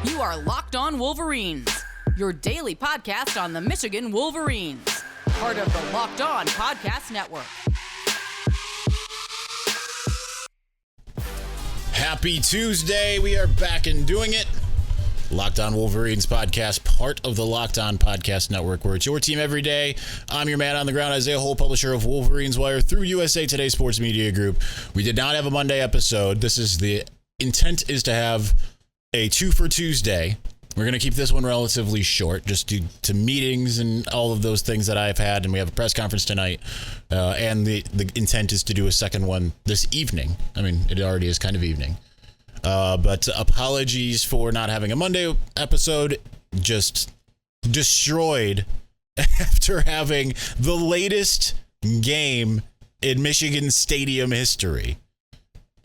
You are Locked On Wolverines, your daily podcast on the Michigan Wolverines, part of the Locked On Podcast Network. Happy Tuesday. We are back and doing it. Locked On Wolverines podcast, part of the Locked On Podcast Network, where it's your team every day. I'm your man on the ground, Isaiah Hole, publisher of Wolverines Wire through USA Today Sports Media Group. We did not have a Monday episode. The intent is to have a 2 for Tuesday. We're going to keep this one relatively short, just due to meetings and all of those things that I've had, and we have a press conference tonight, and the intent is to do a second one this evening. I mean, it already is kind of evening. But apologies for not having a Monday episode. Just destroyed after having the latest game in Michigan Stadium history,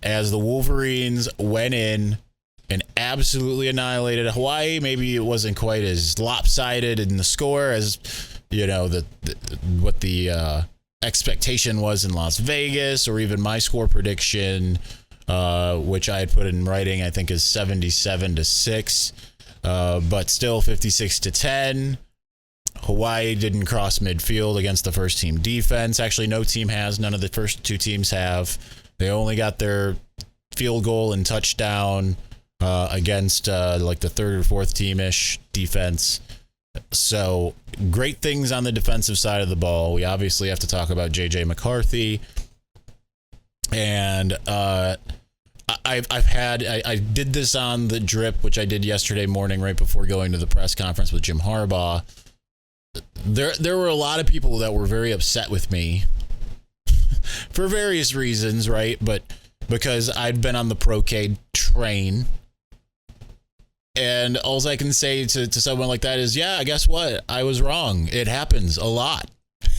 as the Wolverines went in and absolutely annihilated Hawaii. Maybe it wasn't quite as lopsided in the score as, what the expectation was in Las Vegas, or even my score prediction, which I had put in writing, I think is 77-6, but still 56-10. Hawaii didn't cross midfield against the first team defense. Actually, no team has. None of the first two teams have. They only got their field goal and touchdown against like the third or fourth team-ish defense. So great things on the defensive side of the ball. We obviously have to talk about McCarthy. And I did this on the drip, which I did yesterday morning right before going to the press conference with Jim Harbaugh. There were a lot of people that were very upset with me for various reasons, right? But because I'd been on the Procade train. And all I can say to someone like that is, yeah, guess what? I was wrong. It happens a lot.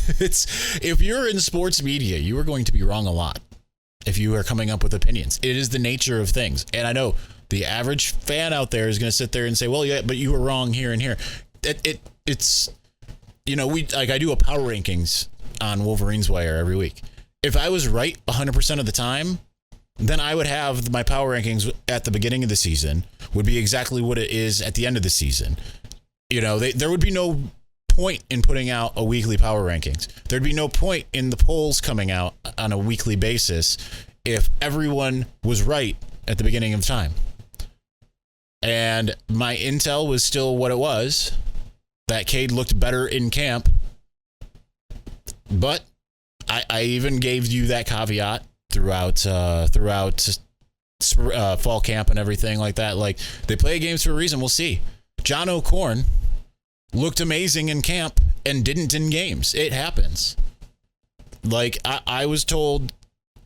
If you're in sports media, you are going to be wrong a lot if you are coming up with opinions. It is the nature of things. And I know the average fan out there is going to sit there and say, well, yeah, but you were wrong here and here. It's I do a power rankings on Wolverines Wire every week. If I was right 100% of the time, then I would have my power rankings at the beginning of the season would be exactly what it is at the end of the season. There would be no point in putting out a weekly power rankings. There'd be no point in the polls coming out on a weekly basis if everyone was right at the beginning of time. And my intel was still what it was, that Cade looked better in camp. But I even gave you that caveat throughout fall camp and everything like that. Like, they play games for a reason. We'll see. John O'Corn looked amazing in camp and didn't in games. It happens. Like, I was told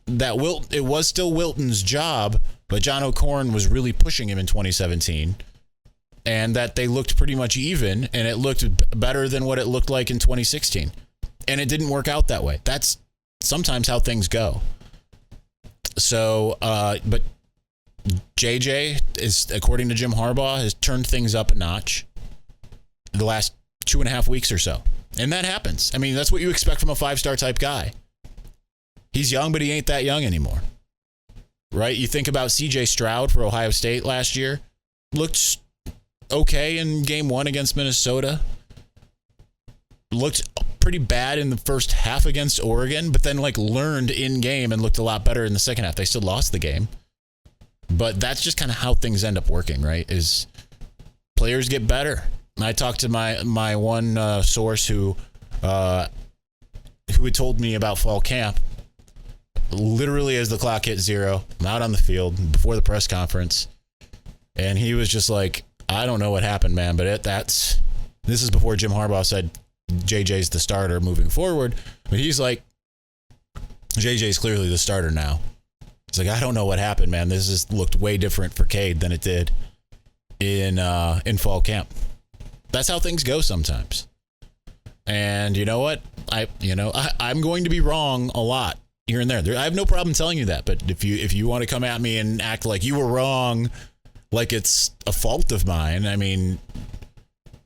that it was still Wilton's job, but John O'Corn was really pushing him in 2017, and that they looked pretty much even, and it looked better than what it looked like in 2016. And it didn't work out that way. That's sometimes how things go. So, but JJ is, according to Jim Harbaugh, has turned things up a notch the last 2.5 weeks or so. And that happens. I mean, that's what you expect from a 5-star type guy. He's young, but he ain't that young anymore. Right? You think about CJ Stroud for Ohio State last year. Looked okay in game 1 against Minnesota. Looked pretty bad in the first half against Oregon, but then learned in game and looked a lot better in the second half. They still lost the game. But that's just kind of how things end up working, right? Is players get better. I talked to my one source who had told me about fall camp literally as the clock hit 0. I'm out on the field before the press conference, and he was just like, I don't know what happened, man, but this is before Jim Harbaugh said JJ's the starter moving forward, but he's like, JJ's clearly the starter now. It's like, I don't know what happened, man. This just looked way different for Cade than it did in fall camp. That's how things go sometimes. And you know what? I'm going to be wrong a lot here and there. I have no problem telling you that. But if you want to come at me and act like you were wrong, like it's a fault of mine, I mean,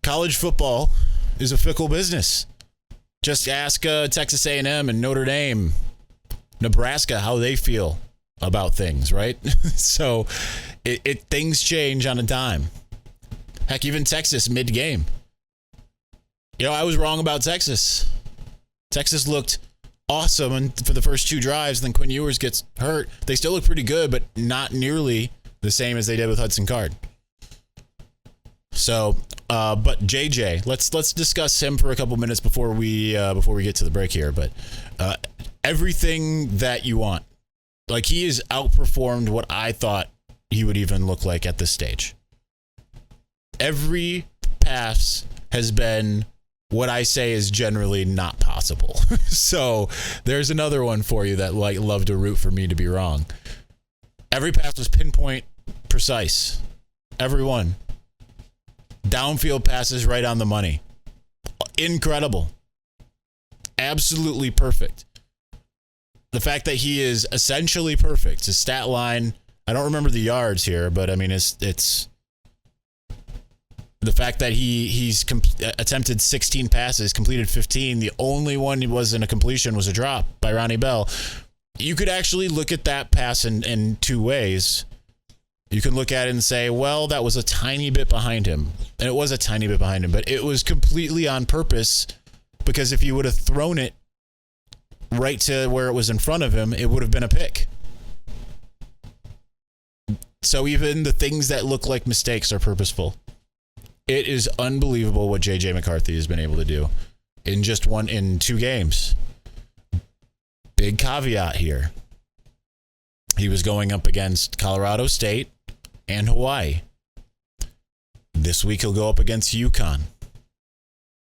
college football is a fickle business. Just ask Texas A&M and Notre Dame, Nebraska, how they feel about things, right? So things change on a dime. Heck, even Texas mid-game. I was wrong about Texas. Texas looked awesome for the first 2 drives. Then Quinn Ewers gets hurt. They still look pretty good, but not nearly the same as they did with Hudson Card. So, but JJ, let's discuss him for a couple minutes before we get to the break here. But everything that you want, like, he has outperformed what I thought he would even look like at this stage. Every pass has been what I say is generally not possible. So there's another one for you that love to root for me to be wrong. Every pass was pinpoint precise. Every one. Downfield passes right on the money. Incredible. Absolutely perfect. The fact that he is essentially perfect. His stat line, I don't remember the yards here, but I mean, it's the fact that he's attempted 16 passes, completed 15. The only one he wasn't a completion was a drop by Ronnie Bell. You could actually look at that pass in 2 ways. You can look at it and say, well, that was a tiny bit behind him. And it was a tiny bit behind him, but it was completely on purpose, because if he would have thrown it right to where it was in front of him, it would have been a pick. So even the things that look like mistakes are purposeful. It is unbelievable what J.J. McCarthy has been able to do in 2 games. Big caveat here. He was going up against Colorado State and Hawaii. This week he'll go up against UConn.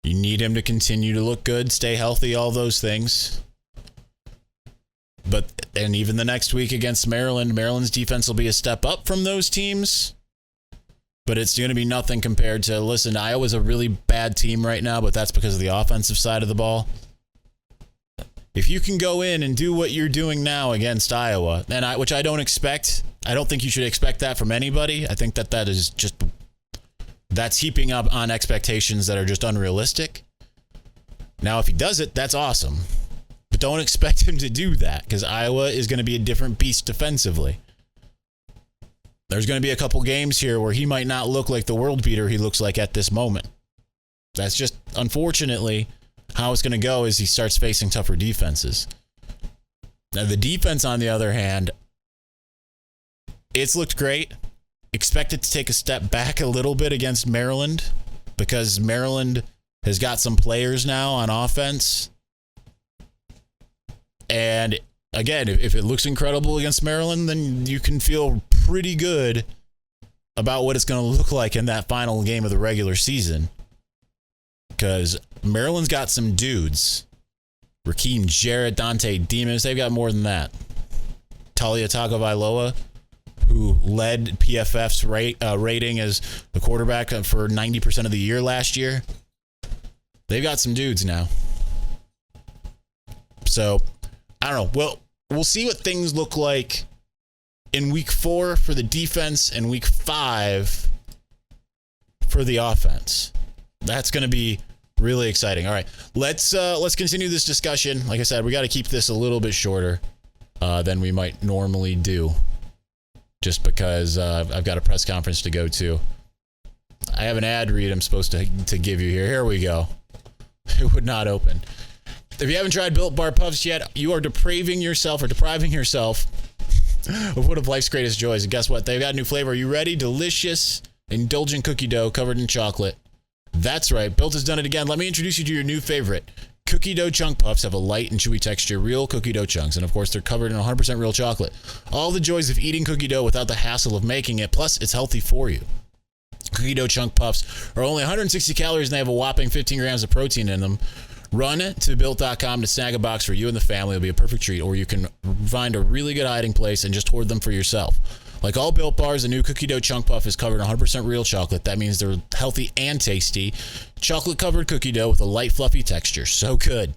You need him to continue to look good, stay healthy, all those things. And even the next week against Maryland, Maryland's defense will be a step up from those teams. But it's going to be nothing compared to, listen, Iowa's a really bad team right now, but that's because of the offensive side of the ball. If you can go in and do what you're doing now against Iowa, which I don't expect, I don't think you should expect that from anybody. I think that is just, that's heaping up on expectations that are just unrealistic. Now, if he does it, that's awesome. But don't expect him to do that, because Iowa is going to be a different beast defensively. There's going to be a couple games here where he might not look like the world beater he looks like at this moment. That's just, unfortunately, how it's going to go as he starts facing tougher defenses. Now, the defense, on the other hand, it's looked great. Expect it to take a step back a little bit against Maryland, because Maryland has got some players now on offense. And again, if it looks incredible against Maryland, then you can feel pretty good about what it's going to look like in that final game of the regular season. Because Maryland's got some dudes. Rakeem Jarrett, Dante Demas, they've got more than that. Talia Tagovailoa, who led PFF's rating as the quarterback for 90% of the year last year. They've got some dudes now. So, I don't know. Well, we'll see what things look like in week 4 for the defense and week 5 for the offense. That's going to be really exciting. All right, let's continue this discussion. Like I said, we got to keep this a little bit shorter than we might normally do, just because I've got a press conference to go to. I have an ad read I'm supposed to give you here. Here we go. It would not open. If you haven't tried Built Bar Puffs yet, you are depriving yourself of one of life's greatest joys. And guess what? They've got a new flavor. Are you ready? Delicious, indulgent cookie dough covered in chocolate. That's right. Built has done it again. Let me introduce you to your new favorite. Cookie dough chunk puffs have a light and chewy texture, real cookie dough chunks, and of course they're covered in 100% real chocolate. All the joys of eating cookie dough without the hassle of making it, plus it's healthy for you. Cookie dough chunk puffs are only 160 calories and they have a whopping 15 grams of protein in them. Run to Built.com to snag a box for you and the family. It'll be a perfect treat, or you can find a really good hiding place and just hoard them for yourself. Like all Built Bars, the new Cookie Dough Chunk Puff is covered in 100% real chocolate. That means they're healthy and tasty. Chocolate-covered cookie dough with a light, fluffy texture. So good.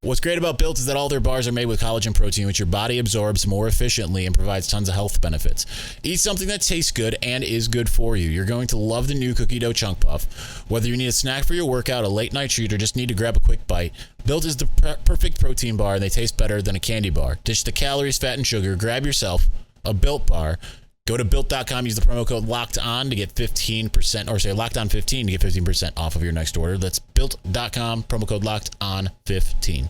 What's great about Built is that all their bars are made with collagen protein, which your body absorbs more efficiently and provides tons of health benefits. Eat something that tastes good and is good for you. You're going to love the new Cookie Dough Chunk Puff. Whether you need a snack for your workout, a late-night treat, or just need to grab a quick bite, Built is the perfect protein bar, and they taste better than a candy bar. Ditch the calories, fat, and sugar. Grab yourself a Built Bar. Go to built.com, use the promo code locked on to get 15%, or say locked on 15 to get 15% off of your next order. That's built.com, promo code locked on 15.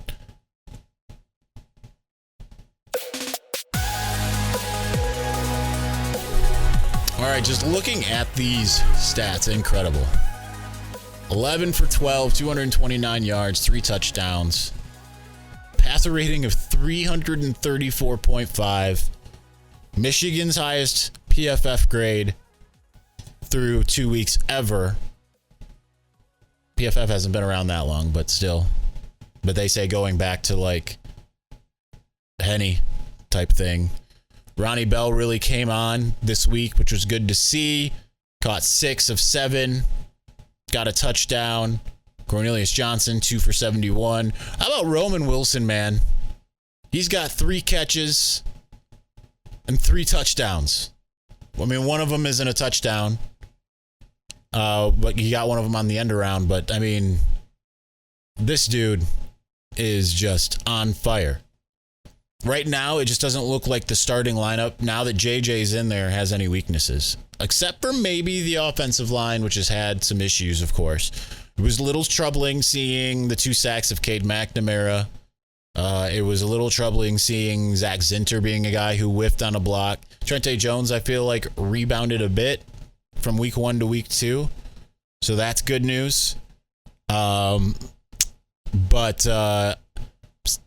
All right, just looking at these stats, incredible. 11 for 12, 229 yards, 3 touchdowns. Passer rating of 334.5. Michigan's highest PFF grade through 2 weeks ever. PFF hasn't been around that long, but still. But they say going back to like Henny type thing. Ronnie Bell really came on this week, which was good to see. Caught 6 of 7. Got a touchdown. Cornelius Johnson, 2 for 71. How about Roman Wilson, man? He's got 3 catches and 3 touchdowns. I mean, one of them isn't a touchdown. But he got one of them on the end around. But, I mean, this dude is just on fire. Right now, it just doesn't look like the starting lineup, now that JJ's in there, has any weaknesses. Except for maybe the offensive line, which has had some issues, of course. It was a little troubling seeing the 2 sacks of Cade McNamara. It was a little troubling seeing Zach Zinter being a guy who whiffed on a block. Trente Jones, I feel like, rebounded a bit from week 1 to week 2. So that's good news. But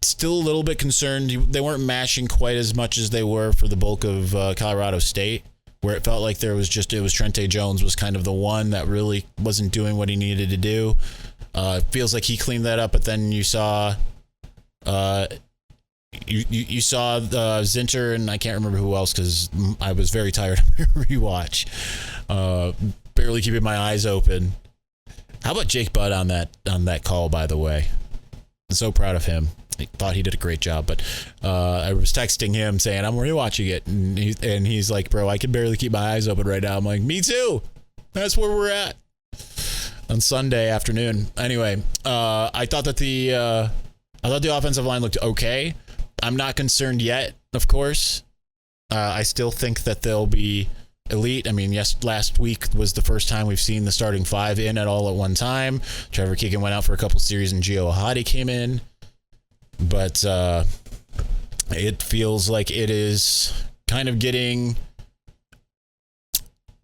still a little bit concerned. They weren't mashing quite as much as they were for the bulk of Colorado State, where it felt like it was Trente Jones was kind of the one that really wasn't doing what he needed to do. It feels like he cleaned that up, but then you saw you saw Zinter, and I can't remember who else because I was very tired of rewatch. Barely keeping my eyes open. How about Jake Budd on that call, by the way? I'm so proud of him. I thought he did a great job, but I was texting him saying, I'm rewatching it, and he's like, bro, I can barely keep my eyes open right now. I'm like, me too. That's where we're at on Sunday afternoon. Anyway, I thought the offensive line looked okay. I'm not concerned yet, of course. I still think that they'll be elite. I mean, yes, last week was the first time we've seen the starting 5 in at all at one time. Trevor Keegan went out for a couple series, and Gio Ahadi came in. But it feels like it is kind of getting...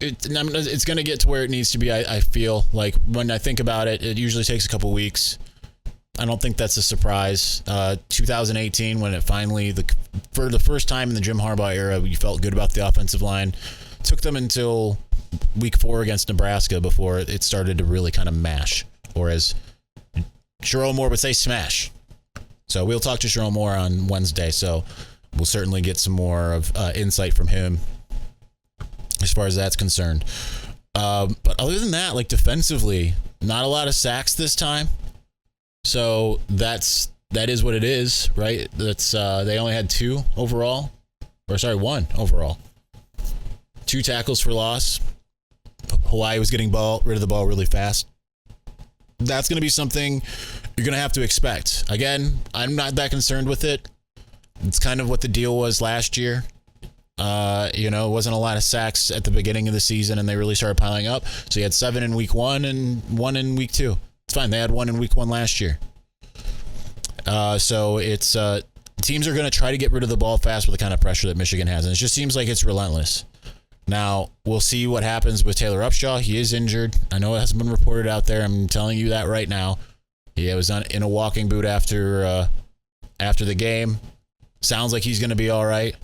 It's going to get to where it needs to be, I feel. Like, when I think about it, it usually takes a couple weeks. I don't think that's a surprise. 2018, when it finally, for the first time in the Jim Harbaugh era, you felt good about the offensive line. Took them until week 4 against Nebraska before it started to really kind of mash, or as Sherrone Moore would say, smash. So we'll talk to Sherrone Moore on Wednesday, so we'll certainly get some more of insight from him as far as that's concerned. But other than that, like defensively, not a lot of sacks this time. So that is what it is, right? That's they only had 2 overall, or sorry, 1 overall. 2 tackles for loss. Hawaii was getting rid of the ball really fast. That's going to be something you're going to have to expect. Again, I'm not that concerned with it. It's kind of what the deal was last year. It wasn't a lot of sacks at the beginning of the season, and they really started piling up. So you had 7 in week 1 and 1 in week 2. It's fine. They had 1 in week 1 last year. So it's teams are going to try to get rid of the ball fast with the kind of pressure that Michigan has, and it just seems like it's relentless. Now, we'll see what happens with Taylor Upshaw. He is injured. I know it hasn't been reported out there. I'm telling you that right now. He was in a walking boot after the game. Sounds like he's going to be all right.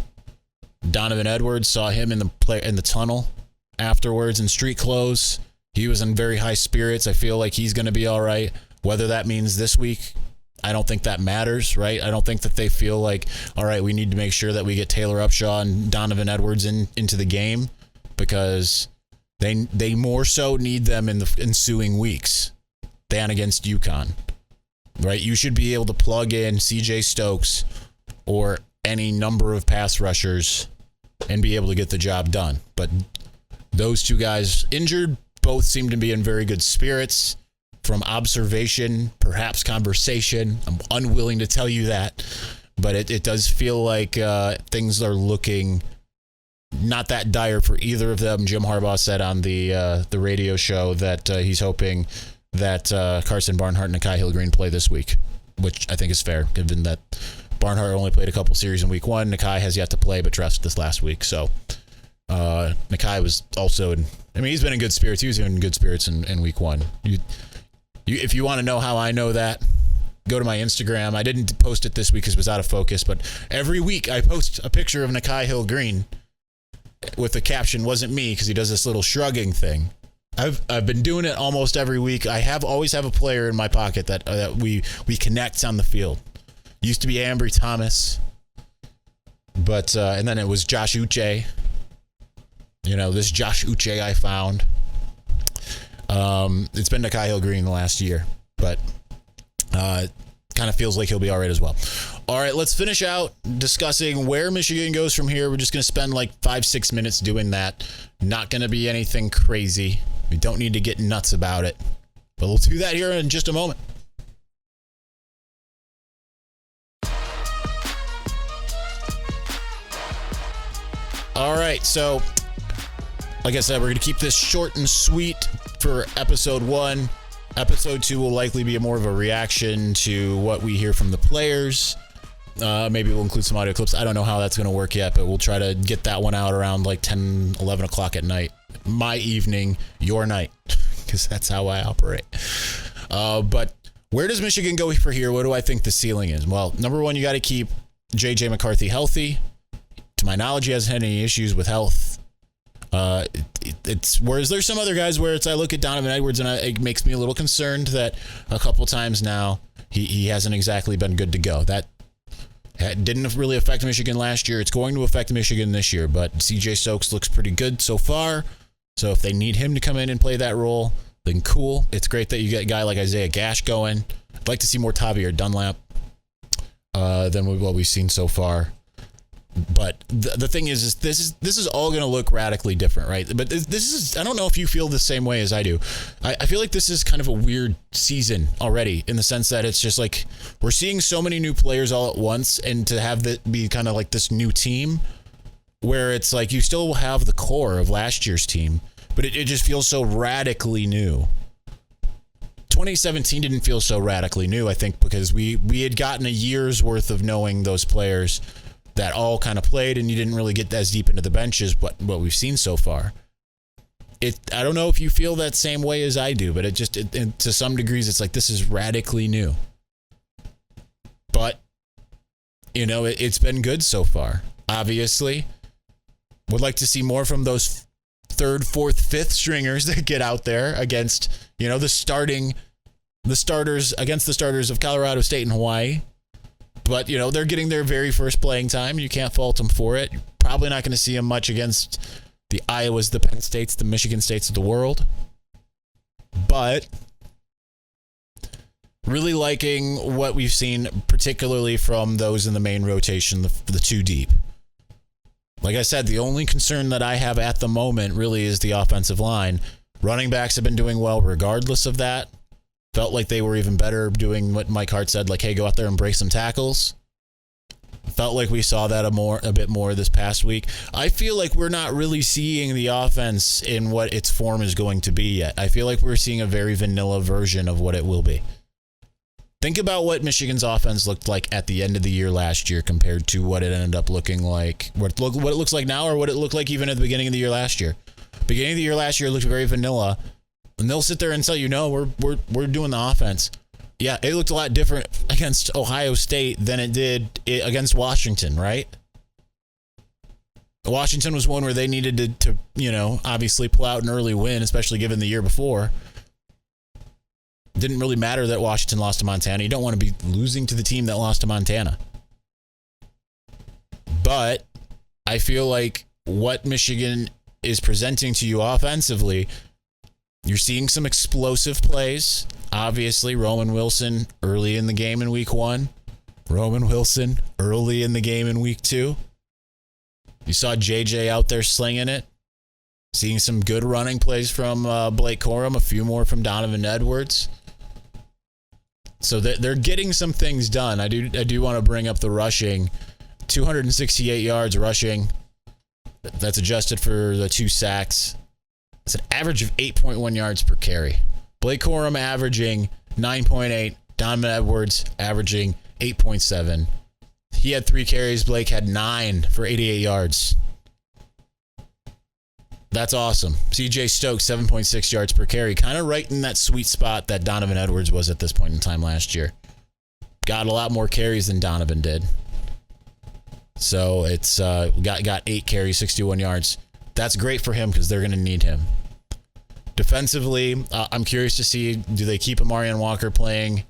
Donovan Edwards, saw him in the tunnel afterwards in street clothes. He was in very high spirits. I feel like he's going to be all right. Whether that means this week, I don't think that matters, right? I don't think that they feel like, all right, we need to make sure that we get Taylor Upshaw and Donovan Edwards into the game, because they more so need them in the ensuing weeks than against UConn, right? You should be able to plug in CJ Stokes or any number of pass rushers and be able to get the job done. But those 2 guys injured, both seem to be in very good spirits. From observation, perhaps conversation, I'm unwilling to tell you that, but it does feel like things are looking not that dire for either of them. Jim Harbaugh said on the radio show that he's hoping that Carson Barnhart and Nikhai Hill-Green play this week, which I think is fair, given that Barnhart only played a couple series in week 1. Nikhai has yet to play, but dressed this last week. So Nikhai was also, he's been in good spirits. He was in good spirits in week 1. If you want to know how I know that, go to my Instagram. I didn't post it this week because it was out of focus, but every week I post a picture of Nikhai Hill-Green with the caption, "Wasn't me," because he does this little shrugging thing. I've been doing it almost every week. I always have a player in my pocket that we connect on the field. Used to be Ambry Thomas, but and then it was Josh Uche. This Josh Uche I found. It's been Nikhai Hill-Green the last year, but kind of feels like he'll be all right as well. All right, let's finish out discussing where Michigan goes from here. We're just going to spend like 5-6 minutes doing that. Not going to be anything crazy. We don't need to get nuts about it, but we'll do that here in just a moment. All right, so like I said, we're going to keep this short and sweet for episode 1. Episode 2 will likely be more of a reaction to what we hear from the players. Maybe we'll include some audio clips. I don't know how that's going to work yet, but we'll try to get that one out around like 10, 11 o'clock at night. My evening, your night, because that's how I operate. But where does Michigan go from here? What do I think the ceiling is? Well, number one, you got to keep J.J. McCarthy healthy. To my knowledge, he hasn't had any issues with health. Whereas there's some other guys where I look at Donovan Edwards and it makes me a little concerned that a couple times now he hasn't exactly been good to go. That didn't really affect Michigan last year. It's going to affect Michigan this year, but CJ Stokes looks pretty good so far. So if they need him to come in and play that role, then cool. It's great that you get a guy like Isaiah Gash going. I'd like to see more Tavier Dunlap than what we've seen so far. But the thing is this is all going to look radically different, right? But this is, I don't know if you feel the same way as I do. I feel like this is kind of a weird season already, in the sense that it's just like we're seeing so many new players all at once, and to have that be kind of like this new team where it's like you still have the core of last year's team, but it just feels so radically new. 2017 didn't feel so radically new, I think, because we had gotten a year's worth of knowing those players that all kind of played, and you didn't really get as deep into the benches, what we've seen so far. I don't know if you feel that same way as I do, but it to some degrees, it's like this is radically new. But, it's been good so far. Obviously, would like to see more from those third, fourth, fifth stringers that get out there against, the starters against the starters of Colorado State and Hawaii. But, they're getting their very first playing time. You can't fault them for it. You're probably not going to see them much against the Iowas, the Penn States, the Michigan States of the world. But really liking what we've seen, particularly from those in the main rotation, the two deep. Like I said, the only concern that I have at the moment really is the offensive line. Running backs have been doing well regardless of that. Felt like they were even better doing what Mike Hart said, like, hey, go out there and break some tackles. Felt like we saw that a bit more this past week. I feel like we're not really seeing the offense in what its form is going to be yet. I feel like we're seeing a very vanilla version of what it will be. Think about what Michigan's offense looked like at the end of the year last year compared to what it ended up looking like, what it looks like now, or what it looked like even at the beginning of the year last year. Beginning of the year last year looked very vanilla. And they'll sit there and tell you, no, we're doing the offense. Yeah, it looked a lot different against Ohio State than it did against Washington, right? Washington was one where they needed to obviously pull out an early win, especially given the year before. Didn't really matter that Washington lost to Montana. You don't want to be losing to the team that lost to Montana. But I feel like what Michigan is presenting to you offensively, you're seeing some explosive plays. Obviously, Roman Wilson early in the game in week 1. Roman Wilson early in the game in week 2. You saw JJ out there slinging it. Seeing some good running plays from Blake Corum, a few more from Donovan Edwards. So they're getting some things done. I do want to bring up the rushing. 268 yards rushing. That's adjusted for the 2 sacks. It's an average of 8.1 yards per carry. Blake Corum averaging 9.8. Donovan Edwards averaging 8.7. He had 3 carries. Blake had 9 for 88 yards. That's awesome. CJ Stokes, 7.6 yards per carry. Kind of right in that sweet spot that Donovan Edwards was at this point in time last year. Got a lot more carries than Donovan did. So it's got 8 carries, 61 yards. That's great for him because they're going to need him. Defensively, I'm curious to see, do they keep Amarian Walker playing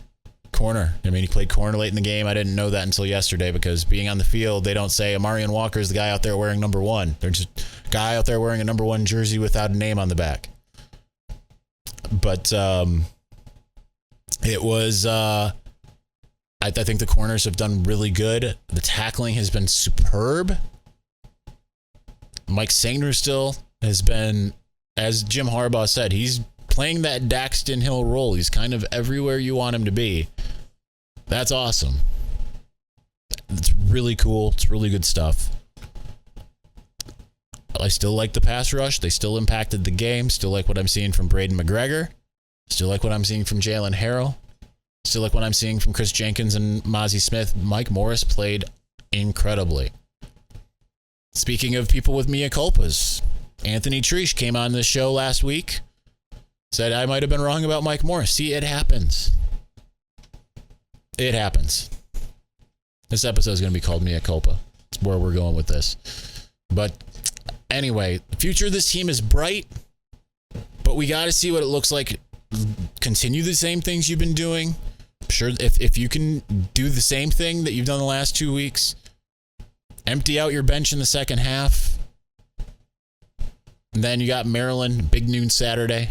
corner? I mean, he played corner late in the game. I didn't know that until yesterday because being on the field, they don't say Amarian Walker is the guy out there wearing number 1. They're just a guy out there wearing a number 1 jersey without a name on the back. But it was... I think the corners have done really good. The tackling has been superb. Mike Sanger still has been, as Jim Harbaugh said, he's playing that Daxton Hill role. He's kind of everywhere you want him to be. That's awesome. It's really cool. It's really good stuff. I still like the pass rush. They still impacted the game. Still like what I'm seeing from Braden McGregor. Still like what I'm seeing from Jalen Harrell. Still like what I'm seeing from Chris Jenkins and Mozzie Smith. Mike Morris played incredibly. Speaking of people with mea culpas, Anthony Treesh came on this show last week. Said I might have been wrong about Mike Morris. See, it happens. It happens. This episode is going to be called Mea Culpa. That's where we're going with this. But anyway, the future of this team is bright, but we got to see what it looks like. Continue the same things you've been doing. Sure, if you can do the same thing that you've done the last 2 weeks, empty out your bench in the second half. And then you got Maryland, big noon Saturday.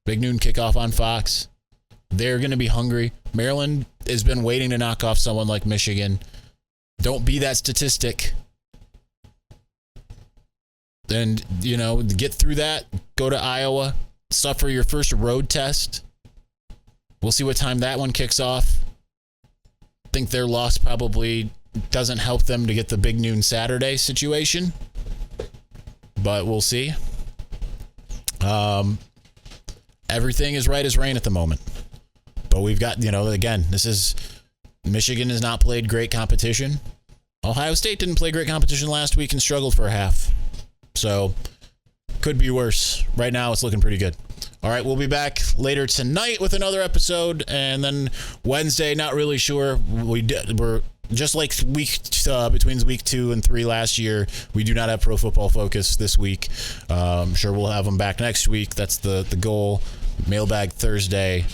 Big noon kickoff on Fox. They're going to be hungry. Maryland has been waiting to knock off someone like Michigan. Don't be that statistic. And, get through that. Go to Iowa. Suffer your first road test. We'll see what time that one kicks off. I think their loss probably doesn't help them to get the big noon Saturday situation. But we'll see. Everything is right as rain at the moment. But we've got, again, Michigan has not played great competition. Ohio State didn't play great competition last week and struggled for a half. So, could be worse. Right now, it's looking pretty good. All right, we'll be back later tonight with another episode. And then Wednesday, not really sure. We're just like between week 2 and 3 last year, we do not have Pro Football Focus this week. I'm sure we'll have them back next week. That's the goal. Mailbag Thursday.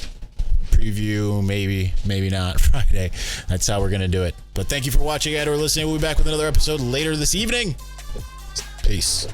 Preview, maybe not Friday. That's how we're going to do it. But thank you for watching and or listening. We'll be back with another episode later this evening. Peace.